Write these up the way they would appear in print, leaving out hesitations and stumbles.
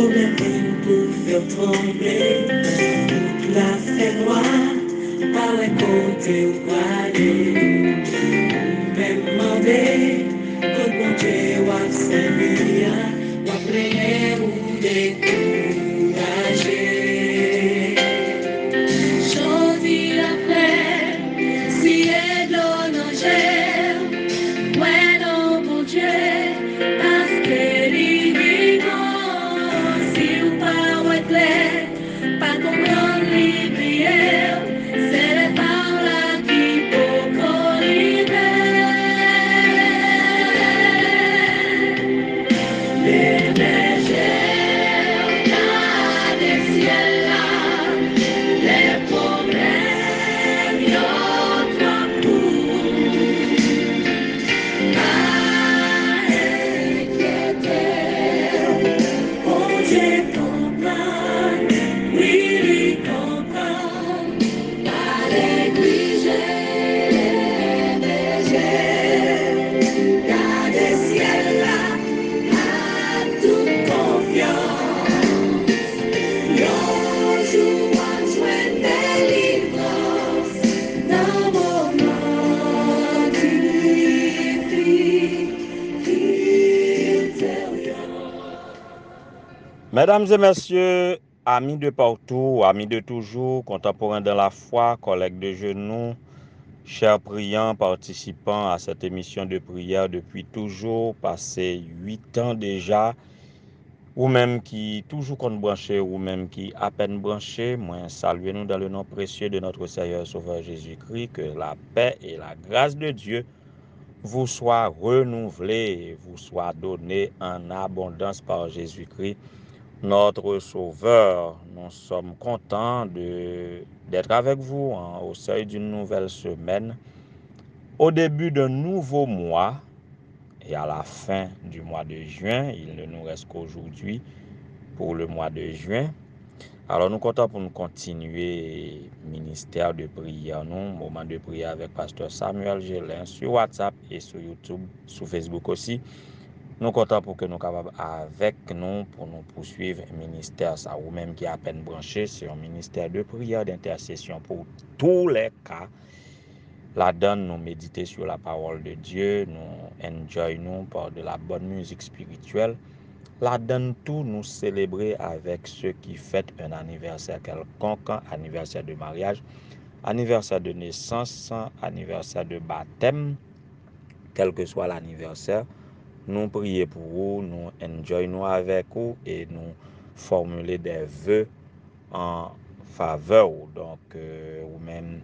problème pour faire trembler toute la fait noire, pas ouais côté ou pas aller. Même demander, quand mon Dieu va servir, va prier ou décourager. Choisi après, si est l'honneur, ouais non mon Dieu, parce que l'ivivant, si ou pas ouais clair, pas comprendre l'hiver, c'est les paroles qui peut corriger. Les bergers, dans les ciels là, les problèmes, y'ont trois coups. Pas inquiéter, oh Dieu comprend, oui, il comprend. Pas négliger les bergers, dans les ciels là, à toute confiance. Yo joue joint délivrance dans mon monde Mesdames et messieurs, amis de partout, amis de toujours, contemporains de la foi, collègues de genoux, chers priants, participants à cette émission de prière depuis toujours, passé 8 ans déjà, ou même qui toujours compte branché, ou même qui à peine branché, moi saluez-nous dans le nom précieux de notre Seigneur Sauveur Jésus-Christ, que la paix et la grâce de Dieu vous soient renouvelées, vous soient données en abondance par Jésus-Christ, notre Sauveur. Nous sommes contents d'être avec vous au seuil d'une nouvelle semaine, au début d'un nouveau mois et à la fin du mois de juin. Il ne nous reste qu'aujourd'hui pour le mois de juin. Alors nous comptons pour nous continuer ministère de prière, nous, moment de prière avec Pasteur Samuel Gélin sur WhatsApp et sur YouTube, sur Facebook aussi. Nous comptons pour que nous capables avec nous pour nous poursuivre un ministère ça ou même qui est à peine branché, c'est un ministère de prière, d'intercession pour tous les cas. Là-dedans, nous méditer sur la parole de Dieu, nous enjoy nous par de la bonne musique spirituelle. Là-dedans, tout nous célébrer avec ceux qui fêtent un anniversaire quelconque, anniversaire de mariage, anniversaire de naissance, anniversaire de baptême, quel que soit l'anniversaire. Nous prions pour vous, nous enjoy nous avec vous et nous formuler des vœux en faveur. Donc, ou même,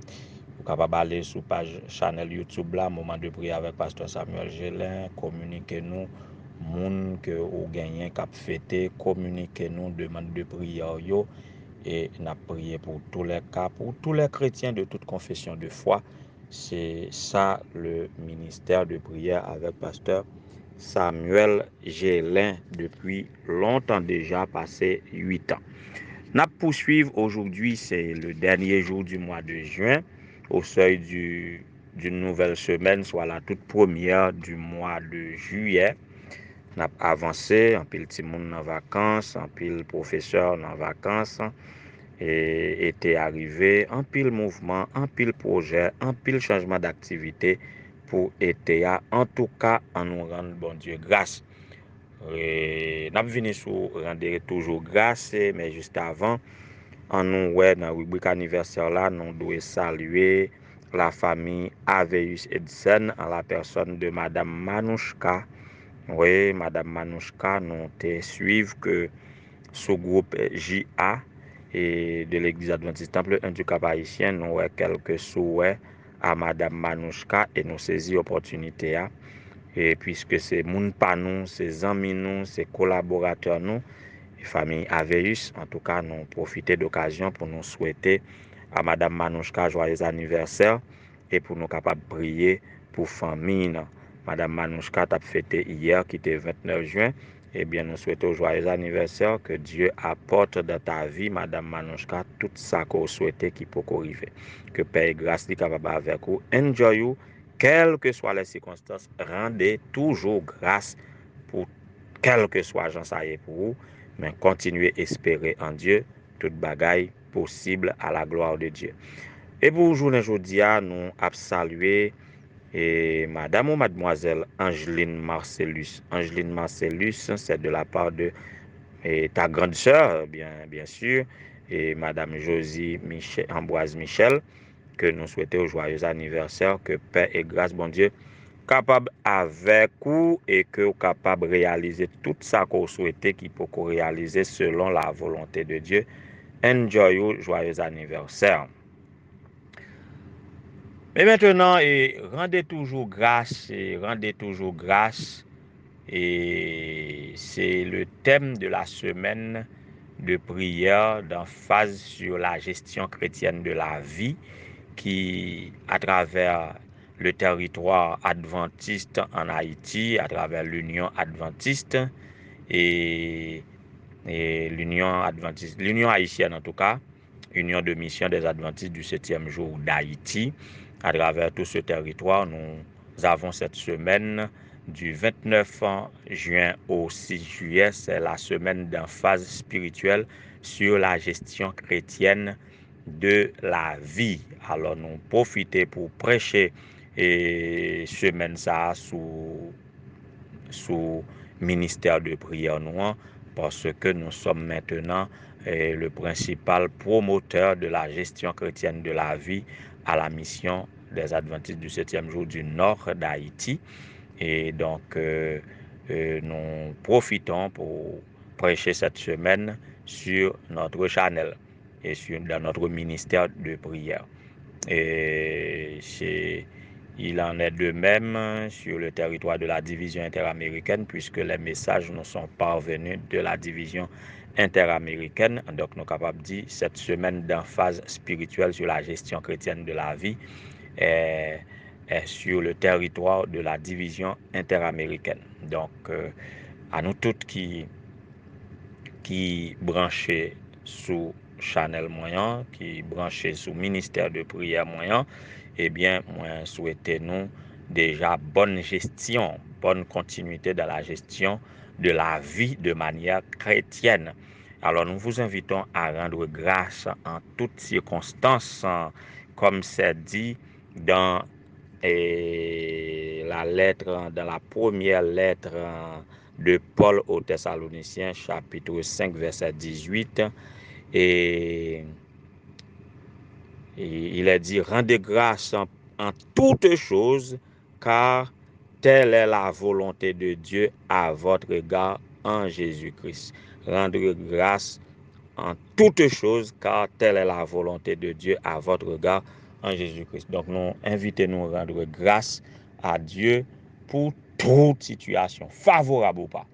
vous pouvez aller sur la page channel YouTube là, moment de prière avec Pasteur Samuel Gélin, communiquez-nous, moun que vous gagnez cap fêter, communiquez-nous demande de prière yo et n'a prié pour tous les cas, pour tous les chrétiens de toute confession de foi. C'est ça le ministère de prière avec Pasteur Samuel Gélin depuis longtemps déjà, passé 8 ans. Nous poursuivons aujourd'hui, c'est le dernier jour du mois de juin, au seuil d'une nouvelle semaine, soit la toute première du mois de juillet. Nous avons avancé, en pile petit monde en vacances, en pile professeur en vacances, et était arrivé, en pile mouvement, en pile projet, en pile changement d'activité pour été. En tout cas, en nous rendre bon Dieu grâce. Nous avons venu sur rendre toujours grâce, mais juste avant, en nous dans la rubrique anniversaire là, nous devons saluer la famille Aveus Edson en la personne de Madame Manouchka. Oui, Madame Manouchka, nous te suivons que ce groupe JA et de l'Église adventiste Temple 1 du Cap-Haïtien, nous avons quelques souhaits à Madame Manouchka et nous saisissons l'opportunité. Et puisque c'est moun pa nous, c'est amis nous, c'est collaborateurs nous, et famille Aveus, en tout cas, nous profiter d'occasion pour nous souhaiter à Madame Manouchka joyeux anniversaire et pour nous capables de prier pour famille. Madame Manouchka t'a fêté hier qui était 29 juin. Eh bien, nous souhaitons joyeux anniversaire, que Dieu apporte dans ta vie, Madame Manouchka, tout ça que vous souhaitez qui peut arriver. Que Père et grâce soit capable avec vous. Enjoy you. Quelles que soient les circonstances, rendez toujours grâce pour quel que soit Jean ça y est pour vous. mais continuer à espérer en Dieu, toute bagaille possible à la gloire de Dieu. Et pour journée aujourd'hui, nous avons salué Madame ou Mademoiselle Angeline Marcellus. Angeline Marcellus, c'est de la part de ta grande sœur, bien sûr, et Madame Josie Ambroise Michel, que nous souhaitons au joyeux anniversaire, que paix et grâce, bon Dieu, capable avec vous et que vous capable de réaliser tout ça que vous souhaitez qui peut réaliser selon la volonté de Dieu. Enjoy you, joyeux anniversaire. Mais maintenant, rendez toujours grâce, et c'est le thème de la semaine de prière d'emphase sur la gestion chrétienne de la vie qui, à travers le territoire adventiste en Haïti, à travers l'Union adventiste et l'Union haïtienne en tout cas, Union de mission des adventistes du 7e jour d'Haïti, à travers tout ce territoire, nous avons cette semaine du 29 juin au 6 juillet, c'est la semaine d'emphase spirituelle sur la gestion chrétienne de la vie. Alors nous profitons pour prêcher et semaine ça sous ministère de prière nous, parce que nous sommes maintenant le principal promoteur de la gestion chrétienne de la vie à la mission des adventistes du 7e jour du nord d'Haïti. Et donc, nous profitons pour prêcher cette semaine sur notre channel et dans notre ministère de prière. Et il en est de même sur le territoire de la division interaméricaine, puisque les messages nous sont parvenus de la division interaméricaine. Donc, nous sommes capables de dire cette semaine d'emphase spirituelle sur la gestion chrétienne de la vie est sur le territoire de la division interaméricaine. Donc, à nous toutes qui branchés sous channel moyen, qui branchés sous ministère de prière moyen, eh bien, moi, souhaitez-nous déjà bonne gestion, bonne continuité dans la gestion de la vie de manière chrétienne. Alors, nous vous invitons à rendre grâce en toutes circonstances, comme c'est dit dans dans la première lettre de Paul aux Thessaloniciens, chapitre 5, verset 18, et il est dit, rendez grâce en toutes choses, car telle est la volonté de Dieu à votre égard en Jésus-Christ. Rendre grâce en toutes choses, car telle est la volonté de Dieu à votre égard en Jésus-Christ. Donc, nous invitons-nous à rendre grâce à Dieu pour toute situation, favorable ou pas.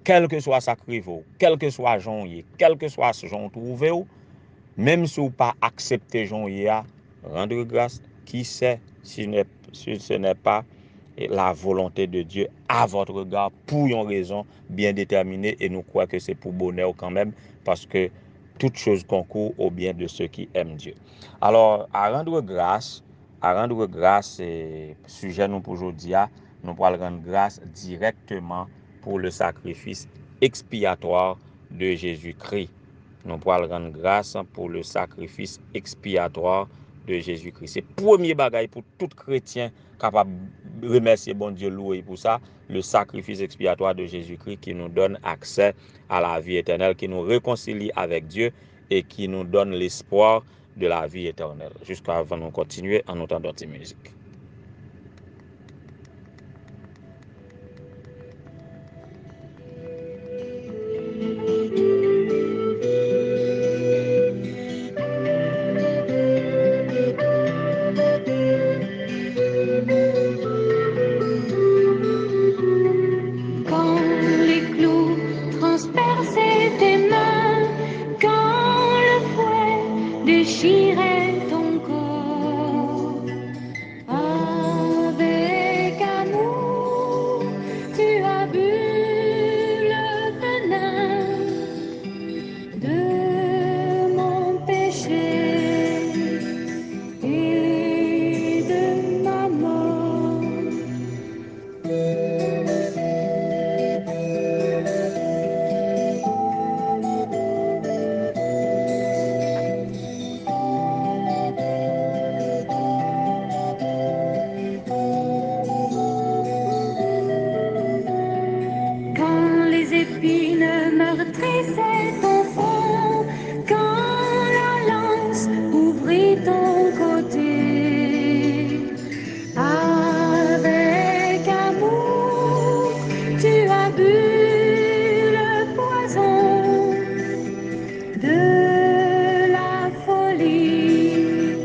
Quel que soit sa crivo, quel que soit jonye, quel que soit ce j'on trouvé, même si vous pas accepté jonye, rendre grâce, qui sait si ce n'est pas la volonté de Dieu à votre regard pour une raison bien déterminée, et nous croyons que c'est pour bonheur quand même, parce que toute chose concourt au bien de ceux qui aiment Dieu. Alors, à rendre grâce, sujet nous pour aujourd'hui, nous pourrons rendre grâce directement pour le sacrifice expiatoire de Jésus-Christ. Nous pourrons rendre grâce pour le sacrifice expiatoire de Jésus-Christ. C'est le premier bagage pour tout chrétien capable de remercier bon Dieu, louer pour ça, le sacrifice expiatoire de Jésus-Christ qui nous donne accès à la vie éternelle, qui nous réconcilie avec Dieu et qui nous donne l'espoir de la vie éternelle. Jusqu'à avant de continuer en entendant cette musique. Quand les clous transperçaient tes mains, quand le fouet déchirait ton corps, brisait ton front, quand la lance ouvrit ton côté. Avec amour, tu as bu le poison de la folie,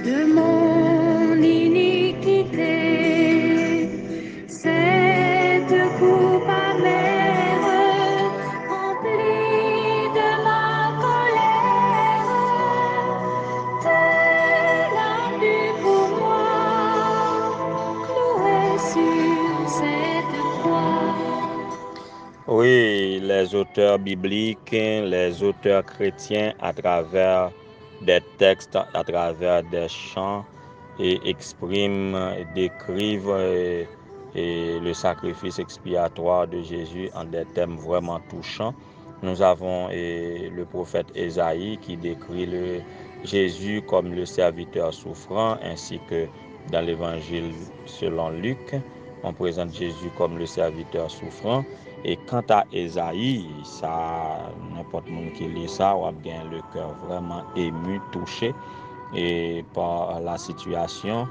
de mon iniquité. Cette coupe amère, remplie de ma colère, tu l'as bu pour moi, cloué sur cette croix. Oui, les auteurs bibliques, les auteurs chrétiens, à travers des textes, à travers des chants, et expriment, décrivent et le sacrifice expiatoire de Jésus en des thèmes vraiment touchants. Nous avons le prophète Ésaïe qui décrit Jésus comme le serviteur souffrant, ainsi que dans l'évangile selon Luc, on présente Jésus comme le serviteur souffrant. Et quant à Ésaïe, ça, n'importe qui lit ça, on a bien le cœur vraiment ému, touché et par la situation,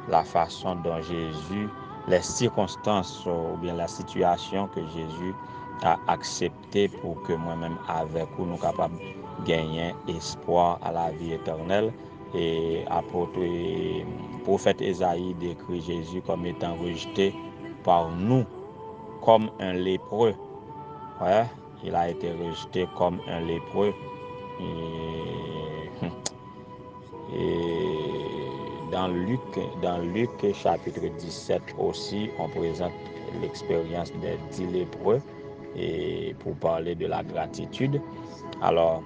la façon dont Jésus, les circonstances ou bien la situation que Jésus a accepté pour que moi-même avec vous nous capables de gagner espoir à la vie éternelle. Et apôtre et prophète Ésaïe décrit Jésus comme étant rejeté par nous comme un lépreux. Ouais, il a été rejeté comme un lépreux. Et dans Luc chapitre 17 aussi, on présente l'expérience des 10 lépreux et pour parler de la gratitude. Alors,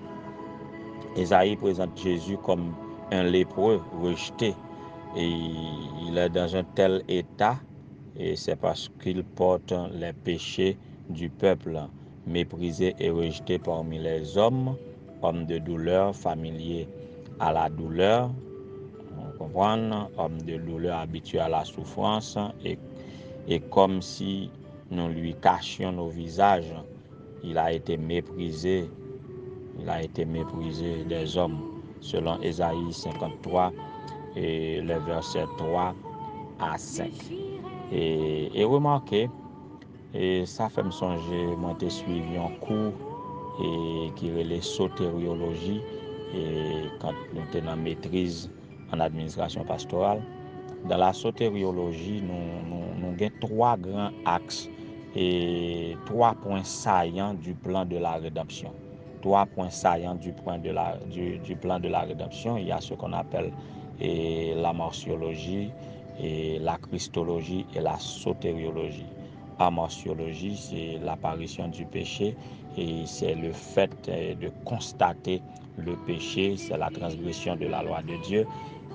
Ésaïe présente Jésus comme un lépreux rejeté et il est dans un tel état et c'est parce qu'il porte les péchés du peuple, méprisé et rejeté parmi les hommes de douleur, familiers à la douleur, on comprend, homme de douleur habitué à la souffrance et comme si nous lui cachions nos visages, il a été méprisé des hommes, selon Ésaïe 53 et les versets 3 à 5. Et remarquez, et ça fait me songer, moi j'ai suivi un cours et qui relève sotériologie et quand nous sommes en maîtrise en administration pastorale. Dans la sotériologie, nous avons 3 grands axes et 3 points saillants du plan de la rédemption. 3 points saillants du plan de la rédemption. Il y a ce qu'on appelle la martiologie, et la christologie et la sotériologie. La martiologie, c'est l'apparition du péché et c'est le fait de constater le péché, c'est la transgression de la loi de Dieu.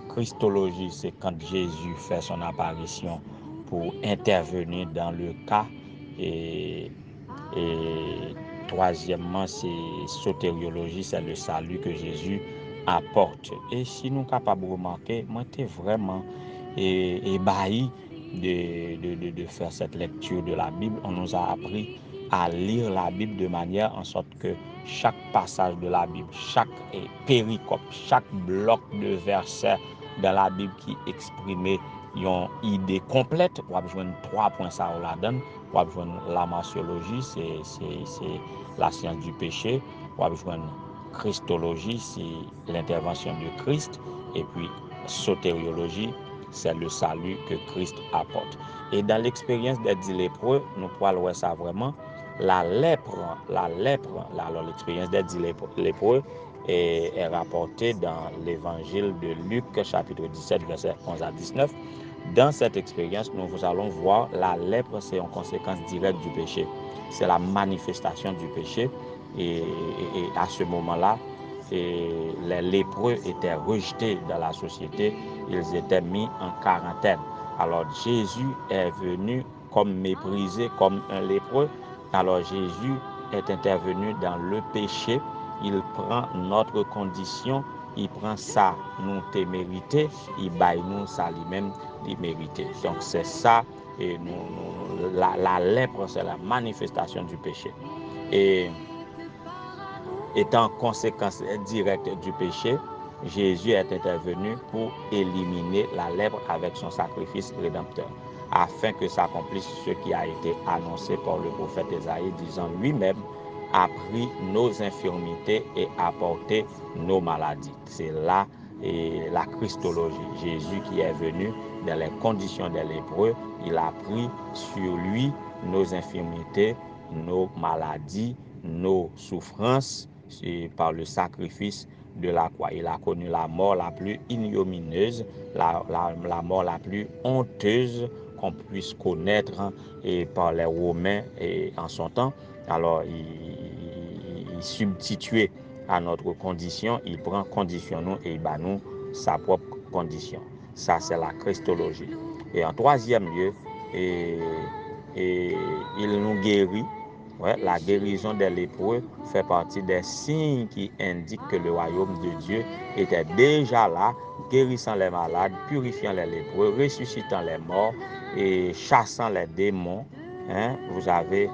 Christologie, c'est quand Jésus fait son apparition pour intervenir dans le cas. Et troisièmement, c'est sotériologie, c'est le salut que Jésus apporte. Et si nous sommes capables de remarquer, moi, j'étais vraiment ébahi de faire cette lecture de la Bible. On nous a appris à lire la Bible de manière en sorte que chaque passage de la Bible, chaque péricope, chaque bloc de versets dans la Bible qui exprimait une idée complète, on va besoin de 3 points ça on la donne. On va besoin de la martiologie, c'est la science du péché. On va besoin de christologie, c'est l'intervention de Christ. Et puis sotériologie, c'est le salut que Christ apporte. Et dans l'expérience des 10 lépreux, nous pouvons voir ça vraiment. La lèpre, alors l'expérience des 10 lépreux est rapportée dans l'évangile de Luc, chapitre 17, versets 11 à 19. Dans cette expérience, nous allons voir la lèpre, c'est une conséquence directe du péché. C'est la manifestation du péché. Et à ce moment-là, les lépreux étaient rejetés dans la société. Ils étaient mis en quarantaine. Alors Jésus est venu comme méprisé, comme un lépreux. Alors Jésus est intervenu dans le péché. Il prend notre condition. Il prend ça, nous t'es mérité, il baille nous ça lui-même, il mérité. Donc c'est ça, et la lèpre, c'est la manifestation du péché. Et étant conséquence directe du péché, Jésus est intervenu pour éliminer la lèpre avec son sacrifice rédempteur, afin que s'accomplisse ce qui a été annoncé par le prophète Ésaïe, disant lui-même a pris nos infirmités et a porté nos maladies. C'est là la Christologie. Jésus qui est venu dans les conditions des lépreux, il a pris sur lui nos infirmités, nos maladies, nos souffrances par le sacrifice de la croix. Il a connu la mort la plus ignominieuse, la mort la plus honteuse qu'on puisse connaître par les Romains en son temps. Alors, il substituait à notre condition, il prend condition nous et il bat nous sa propre condition. Ça, c'est la Christologie. Et en troisième lieu, il nous guérit. Ouais, la guérison des lépreux fait partie des signes qui indiquent que le royaume de Dieu était déjà là, guérissant les malades, purifiant les lépreux, ressuscitant les morts et chassant les démons. Vous avez,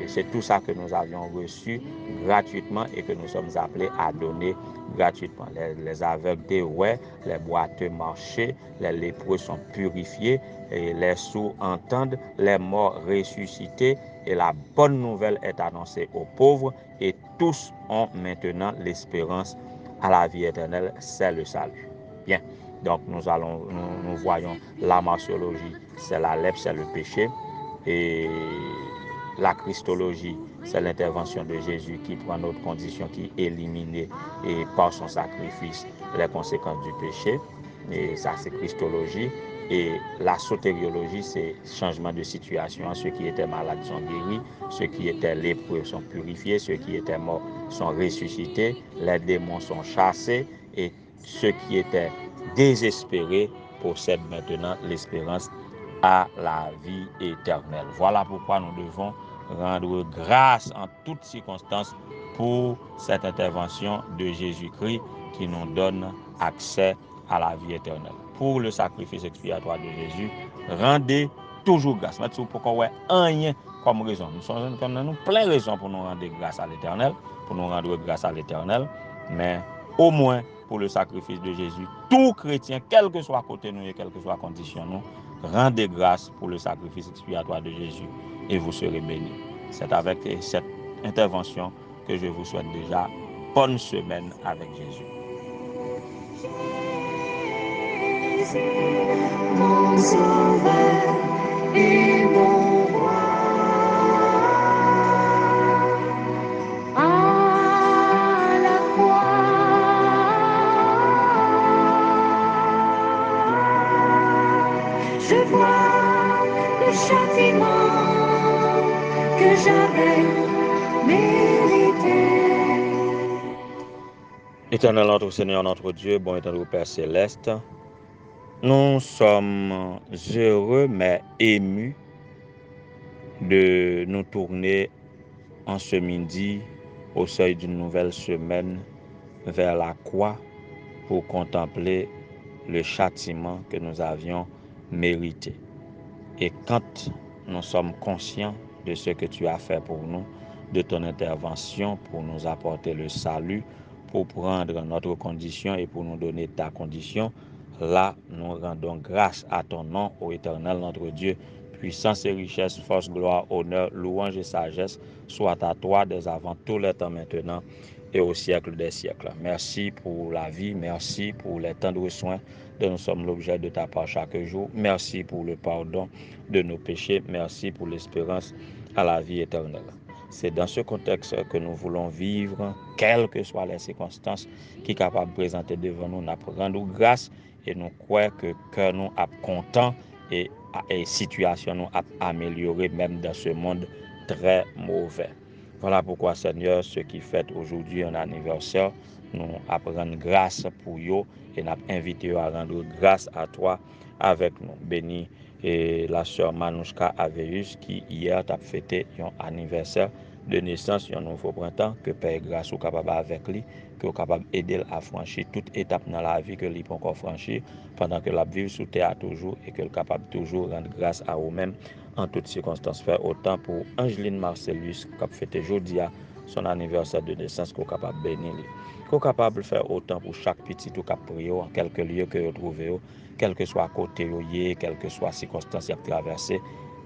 c'est tout ça que nous avions reçu gratuitement et que nous sommes appelés à donner gratuitement. Les aveugles voient, les boiteux marchaient, les lépreux sont purifiés, et les sourds entendent, les morts ressuscités, et la bonne nouvelle est annoncée aux pauvres, et tous ont maintenant l'espérance à la vie éternelle, c'est le salut. Bien, donc nous voyons la martiologie, c'est la lèpre, c'est le péché, et la Christologie, c'est l'intervention de Jésus qui prend notre condition, qui élimine et par son sacrifice les conséquences du péché. Et ça, c'est Christologie. Et la sotériologie, c'est changement de situation. Ceux qui étaient malades sont guéris, ceux qui étaient lépreux sont purifiés, ceux qui étaient morts sont ressuscités, les démons sont chassés et ceux qui étaient désespérés possèdent maintenant l'espérance à la vie éternelle. Voilà pourquoi nous devons rendre grâce en toutes circonstances pour cette intervention de Jésus-Christ qui nous donne accès à la vie éternelle. Pour le sacrifice expiatoire de Jésus, rendez toujours grâce. Maintenant, pourquoi rien comme raison. Nous sommes plein de raisons pour nous rendre grâce à l'éternel, mais au moins pour le sacrifice de Jésus, tout chrétien, quel que soit côté nous et quelle que soit la condition nous, rendez grâce pour le sacrifice expiatoire de Jésus et vous serez bénis. C'est avec cette intervention que je vous souhaite déjà bonne semaine avec Jésus. Jésus, mon sauveur et mon roi. À la croix, je vois le châtiment que j'avais mérité. Éternel notre Seigneur, notre Dieu, bon éternel Père Céleste, nous sommes heureux mais émus de nous tourner en ce midi au seuil d'une nouvelle semaine vers la croix pour contempler le châtiment que nous avions mérité. Et quand nous sommes conscients de ce que tu as fait pour nous, de ton intervention pour nous apporter le salut, pour prendre notre condition et pour nous donner ta condition, là, nous rendons grâce à ton nom, ô Éternel, notre Dieu. Puissance et richesse, force, gloire, honneur, louange et sagesse soient à toi dès avant tout le temps maintenant et au siècle des siècles. Merci pour la vie, merci pour les tendres soins dont nous sommes l'objet de ta part chaque jour. Merci pour le pardon de nos péchés. Merci pour l'espérance à la vie éternelle. C'est dans ce contexte que nous voulons vivre, quelles que soient les circonstances qui sont capables de présenter devant nous. Nous rendre grâce et nous croyons que cœur nous a content et situation nous a amélioré même dans ce monde très mauvais. Voilà pourquoi, Seigneur, ceux qui fêtent aujourd'hui un anniversaire, nous apprenons grâce pour eux et nous invitons à rendre grâce à toi avec nous. Béni et la sœur Manouchka Aveus qui hier a fêté son anniversaire de naissance, un nouveau printemps, que Père grâce ou capable avec lui, que capable aider à franchir toute étape dans la vie que lui peut encore franchir pendant que la vie sous terre toujours et que le capable toujours rendre grâce à vous-même en toutes circonstances. Faire autant pour Angeline Marcellus qui a fêté aujourd'hui son anniversaire de naissance, qu'on capable bénir, qu'on capable faire autant pour chaque petit ou cap prier en quelques lieux que vous trouvez, quel que soit côté quelle que soit circonstance à traverser,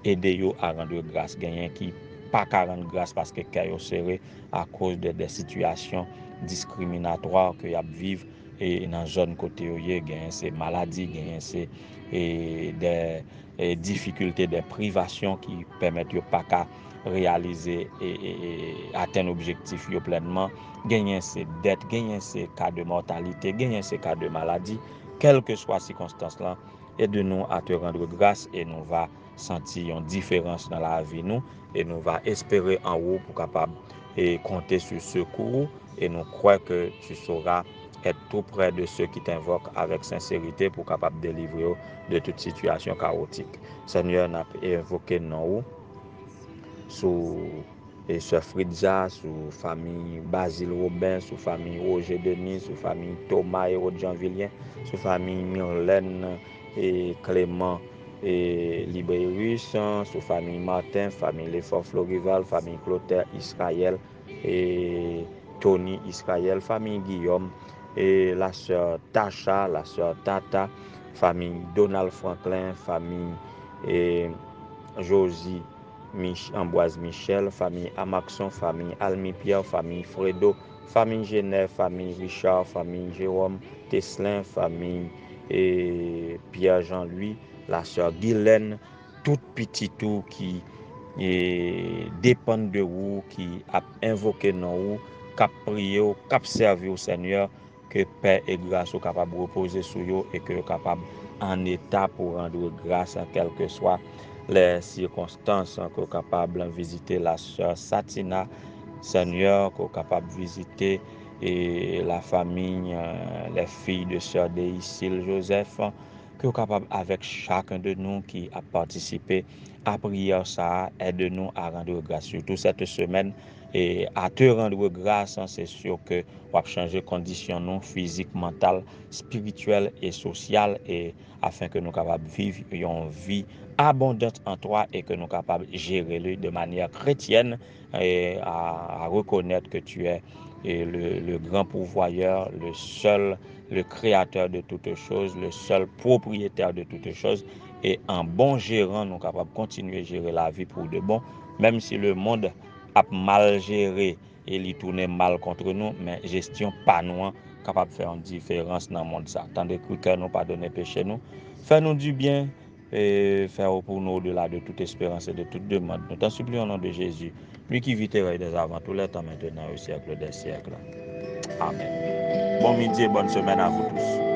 aider yo à rendre grâce, gagner qui pas qu'à rendre grâce parce que cœur serré à cause de des situations discriminatoires que y a vivre et dans zone côté gagne ces maladies, gagne ces des difficultés, des privations qui permettent yo pas qu'à réaliser et atteindre objectif yo pleinement, gagner ces dettes, gagner ces cas de mortalité, gagner ces cas de maladie, quelle que soit circonstance là, aide-nous à te rendre grâce et nous va sentir une différence dans la vie nous et nous va espérer en haut pour capable et compter sur ce secours et nous croyons que tu sauras être tout près de ceux qui t'invoquent avec sincérité pour capable délivrer de toute situation chaotique. Seigneur, n'a invoqué nous sous et Sœur Fridja, sous famille Basile Robin, sous famille Roger Denis, sous famille Thomas et Aude Jean-Villien, sous famille Myrlène et Clément et Libérus, sous famille Martin, famille Lefort Florival, famille Clotaire Israël et Tony Israël, famille Guillaume et la sœur Tasha, la sœur Tata, famille Donald Franklin, famille et Josie Ambroise Michel, famille Amaxon, famille Almi Pierre, famille Fredo, famille Genève, famille Richard, famille Jérôme Teslin, famille Pierre Jean-Louis, la sœur Guylaine, tout petit tout qui dépendent de vous, qui a invoqué non vous, qui a prié, qui a servi au Seigneur, que paix et grâce soient capables de reposer sur vous et que capable en état pour rendre grâce à quel que soit les circonstances, qu'on est capable de visiter la sœur Satina, Seigneur, qu'on est capable de visiter et la famille, les filles de sœur Deicile Joseph, qu'on est capable avec chacun de nous qui a participé à prière ça, aide-nous à rendre grâce, surtout cette semaine, et à te rendre grâce, c'est sûr que on va changer conditions non physiques, mentales, spirituelles et sociales, et afin que nous capables de vivre une vie abondante en toi et que nous capables de gérer le de manière chrétienne et à reconnaître que tu es le grand pourvoyeur, le seul, le créateur de toutes choses, le seul propriétaire de toutes choses. Et en bon gérant, nous sommes capables de continuer à gérer la vie pour de bon, même si le monde a mal géré et il tourne mal contre nous, mais gestion pas nous, capable de faire une différence dans le monde. Tandis que nous pardonner péché nous, fais-nous du bien et faire pour nous au-delà de toute espérance et de toute demande. Nous t'en supplions au nom de Jésus, lui qui vit et règne des avant tous les temps, maintenant et au siècle des siècles. Amen. Bon midi et bonne semaine à vous tous.